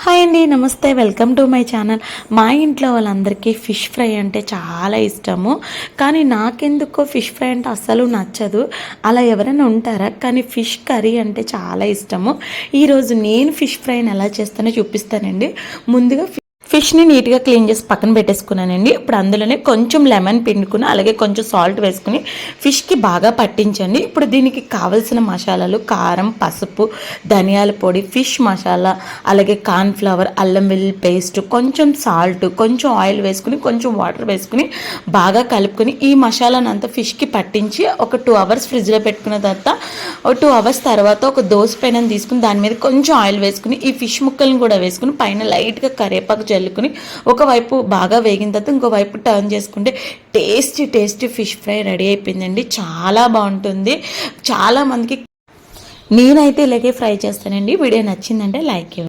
Hi అండి, నమస్తే, welcome to my channel. మా ఇంట్లో వాళ్ళందరికీ ఫిష్ ఫ్రై అంటే చాలా ఇష్టము. కానీ నాకెందుకో ఫిష్ ఫ్రై అంటే అస్సలు నచ్చదు. అలా ఎవరైనా ఉంటారా? కానీ ఫిష్ కర్రీ అంటే చాలా ఇష్టము. ఈరోజు నేను ఫిష్ ఫ్రైని ఎలా చేస్తానో చూపిస్తానండి. ముందుగా ఫిష్ని నీట్గా క్లీన్ చేసి పక్కన పెట్టేసుకున్నానండి. ఇప్పుడు అందులోనే కొంచెం లెమన్ పిండుకుని అలాగే కొంచెం సాల్ట్ వేసుకుని ఫిష్కి బాగా పట్టించండి. ఇప్పుడు దీనికి కావలసిన మసాలాలు కారం, పసుపు, ధనియాల పొడి, ఫిష్ మసాలా, అలాగే కార్న్ఫ్లవర్, అల్లం వెల్లుల్లి పేస్ట్, కొంచెం సాల్ట్, కొంచెం ఆయిల్ వేసుకుని కొంచెం వాటర్ వేసుకుని బాగా కలుపుకొని ఈ మసాలాను అంతా ఫిష్కి పట్టించి ఒక 2 అవర్స్ ఫ్రిడ్జ్లో పెట్టుకున్న తర్వాత 2 అవర్స్ తర్వాత ఒక దోశ పెనం తీసుకుని దాని మీద కొంచెం ఆయిల్ వేసుకుని ఈ ఫిష్ ముక్కలను కూడా వేసుకుని పైన లైట్గా కరివేపాకు చల్లుకుని ఒకవైపు బాగా వేగిన తర్వాత ఇంకోవైపు టర్న్ చేసుకుంటే టేస్టీ ఫిష్ ఫ్రై రెడీ అయిపోయిందండి. చాలా బాగుంటుంది. చాలా మందికి నేనైతే ఇలాగే ఫ్రై చేస్తానండి. వీడియో నచ్చిందంటే లైక్ ఇవ్వండి.